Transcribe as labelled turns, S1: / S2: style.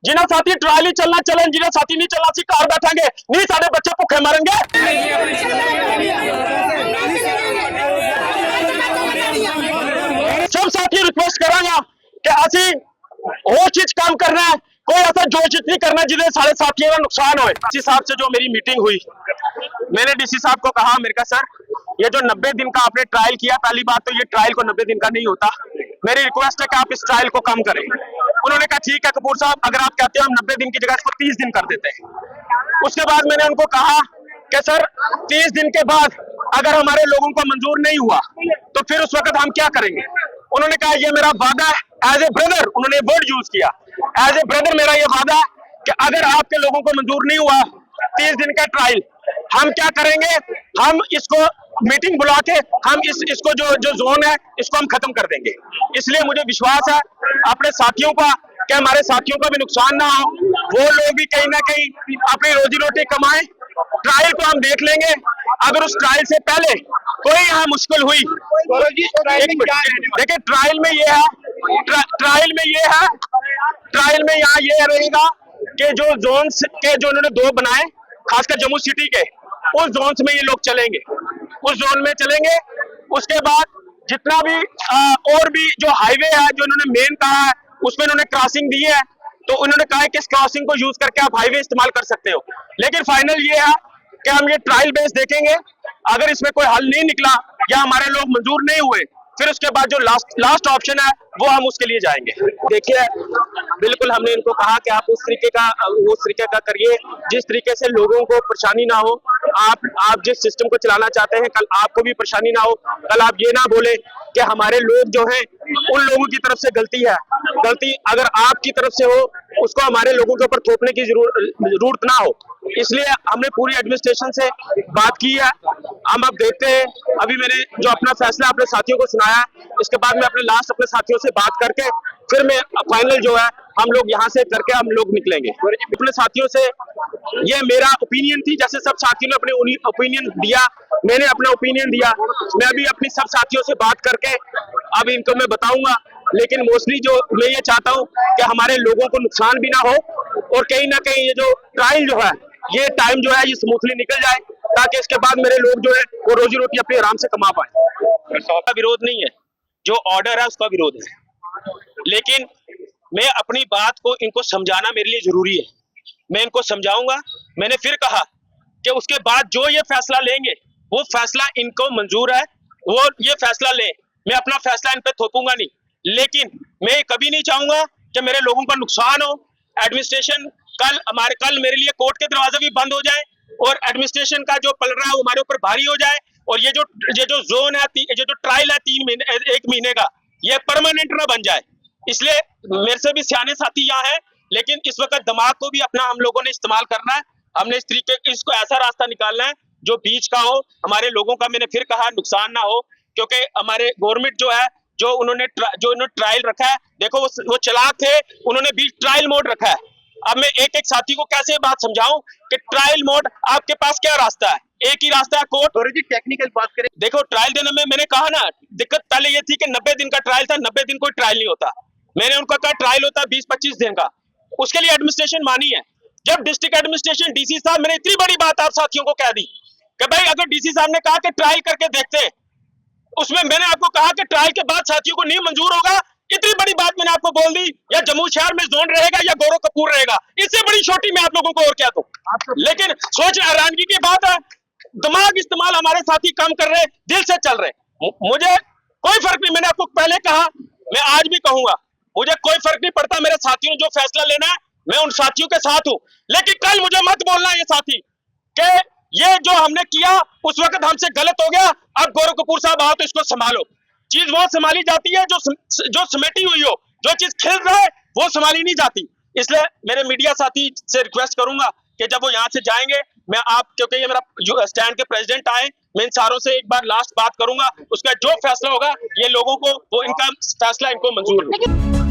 S1: जिन्हें साथी ट्राली चलना चलन, जिन्हें साथी नहीं चलना सी घर बैठेंगे, नहीं सारे बच्चे भुखे मरेंगे। सब साथी रिक्वेस्ट करांगा कि असी वो चीज काम करना है, कोई ऐसा जोश नहीं करना जिससे सारे साथियों का नुकसान हो। डीसी साहब से जो मेरी मीटिंग हुई, मैंने डीसी साहब को कहा, मेरे का सर ये जो 90 दिन का आपने ट्रायल किया, पहली बात तो ये ट्रायल को 90 दिन का नहीं होता, मेरी रिक्वेस्ट है कि आप इस ट्रायल को कम करें। उन्होंने कहा ठीक है कपूर साहब, अगर आप कहते हो हम 90 दिन की जगह इसको 30 दिन कर देते हैं। उसके बाद मैंने उनको कहा कि सर 30 दिन के बाद अगर हमारे लोगों को मंजूर नहीं हुआ तो फिर उस वक्त हम क्या करेंगे। उन्होंने कहा ये मेरा वादा है एज ए ब्रदर, उन्होंने वर्ड यूज किया, एज ए ब्रदर मेरा ये वादा है कि अगर आपके लोगों को मंजूर नहीं हुआ 30 दिन का ट्रायल, हम क्या करेंगे, हम इसको मीटिंग बुला के हम इसको जो जोन है इसको हम खत्म कर देंगे। इसलिए मुझे विश्वास है अपने साथियों का कि हमारे साथियों का भी नुकसान ना हो, वो लोग भी कहीं ना कहीं अपनी रोजी रोटी कमाएं। ट्रायल को हम देख लेंगे, अगर उस ट्रायल से पहले कोई यहाँ मुश्किल हुई, देखिए ट्रायल में ये है, ट्रायल में यहाँ ये रहेगा कि जो जोन्स के जो उन्होंने 2 बनाए, खासकर जम्मू सिटी के, उस जोन्स में ये लोग चलेंगे, उस जोन में चलेंगे। उसके बाद जितना भी और भी जो हाईवे है जो उन्होंने मेन कहा है उसमें उन्होंने क्रॉसिंग दी है, तो उन्होंने कहा है कि इस क्रॉसिंग को यूज करके आप हाईवे इस्तेमाल कर सकते हो। लेकिन फाइनल ये है कि हम ये ट्रायल बेस देखेंगे, अगर इसमें कोई हल नहीं निकला या हमारे लोग मंजूर नहीं हुए, फिर उसके बाद जो लास्ट ऑप्शन है वो हम उसके लिए जाएंगे। देखिए बिल्कुल हमने इनको कहा कि आप उस तरीके का करिए जिस तरीके से लोगों को परेशानी ना हो। आप जिस सिस्टम को चलाना चाहते हैं, कल आपको भी परेशानी ना हो, कल आप ये ना बोले कि हमारे लोग जो हैं उन लोगों की तरफ से गलती है। गलती अगर आपकी तरफ से हो उसको हमारे लोगों के ऊपर थोपने की जरूरत ना हो। इसलिए हमने पूरी एडमिनिस्ट्रेशन से बात की है। हम अब देखते हैं, अभी मैंने जो अपना फैसला अपने साथियों को सुनाया, इसके बाद मैं अपने साथियों से बात करके फिर मैं फाइनल जो है हम लोग यहाँ से करके हम लोग निकलेंगे। अपने साथियों से ये मेरा ओपिनियन थी, जैसे सब साथियों ने अपने ओपिनियन दिया, मैंने अपना ओपिनियन दिया। मैं अभी अपनी सब साथियों से बात करके अब इनको मैं बताऊंगा, लेकिन मोस्टली जो मैं ये चाहता हूँ कि हमारे लोगों को नुकसान भी ना हो और कहीं ना कहीं ये जो ट्रायल जो है, ये टाइम जो है ये स्मूथली निकल जाए, ताकि इसके बाद मेरे लोग जो है वो रोजी रोटी अपने आराम से कमा पाए। का विरोध नहीं है, जो ऑर्डर है उसका विरोध है, लेकिन मैं अपनी बात को इनको समझाना मेरे लिए जरूरी है। मैं इनको समझाऊंगा। मैंने फिर कहा कि उसके बाद जो ये फैसला लेंगे वो फैसला इनको मंजूर है, वो ये फैसला ले, मैं अपना फैसला इन पे थोपूंगा नहीं। लेकिन मैं कभी नहीं चाहूंगा कि मेरे लोगों का नुकसान हो। एडमिनिस्ट्रेशन कल मेरे लिए कोर्ट के दरवाजे भी बंद हो जाए और एडमिनिस्ट्रेशन का जो पल रहा है वो हमारे ऊपर भारी हो जाए, और ये जो जोन है, ये जो ट्रायल है 1 महीने का, ये परमानेंट ना बन जाए। इसलिए मेरे से भी सियाने साथी यहाँ हैं, लेकिन इस वक्त दिमाग को भी अपना हम लोगों ने इस्तेमाल करना है। हमने इसको ऐसा रास्ता निकालना है जो बीच का हो, हमारे लोगों का, मैंने फिर कहा, नुकसान ना हो। क्योंकि हमारे गवर्नमेंट जो है जो उन्होंने ट्रायल रखा है, देखो वो चालाक थे, उन्होंने भी ट्रायल मोड रखा है। अब मैं एक साथी को कैसे बात समझाऊं कि ट्रायल मोड, आपके पास क्या रास्ता है, एक ही रास्ता है कोर्ट। जी टेक्निकल बात करें, देखो ट्रायल देने में मैंने कहा ना, दिक्कत पहले ये थी कि 90 दिन का ट्रायल था, 90 दिन कोई ट्रायल नहीं होता। मैंने उनको कहा ट्रायल होता है 20-25 दिन का, उसके लिए एडमिनिस्ट्रेशन मानी है। जब डिस्ट्रिक्ट एडमिनिस्ट्रेशन डीसी साहब, मैंने इतनी बड़ी बात आप साथियों को कह दी कि भाई अगर डीसी साहब ने कहा कि ट्रायल करके देखते हैं, उसमें मैंने आपको कहा कि ट्रायल के बाद साथियों को नहीं मंजूर होगा, इतनी बड़ी बात मैंने आपको बोल दी। या जम्मू शहर में जोन रहेगा या गौरव कपूर रहेगा, इससे बड़ी छोटी मैं आप लोगों को और क्या दूं। लेकिन सोच हैरानगी की बात है, दिमाग इस्तेमाल हमारे साथी काम कर रहे, दिल से चल रहे। मुझे कोई फर्क नहीं, मैंने आपको पहले कहा, मैं आज भी कहूंगा, मुझे कोई फर्क नहीं पड़ता। मेरे साथियों ने जो फैसला लेना है मैं उन साथियों के साथ हूं, लेकिन कल मुझे मत बोलना ये साथी कि ये जो हमने किया उस वक्त हमसे गलत हो गया, अब गौरव कपूर साहब आओ तो इसको संभालो। चीज वो संभाली जाती है जो समेटी हुई हो, जो चीज खिल रहा है वो संभाली नहीं जाती। इसलिए मेरे मीडिया साथी से रिक्वेस्ट करूंगा कि जब वो यहाँ से जाएंगे, मैं क्योंकि ये मेरा स्टैंड के प्रेसिडेंट आए, मैं इन सारों से एक बार लास्ट बात करूंगा, उसका जो फैसला होगा ये लोगों को, वो इनका फैसला इनको मंजूर होगा।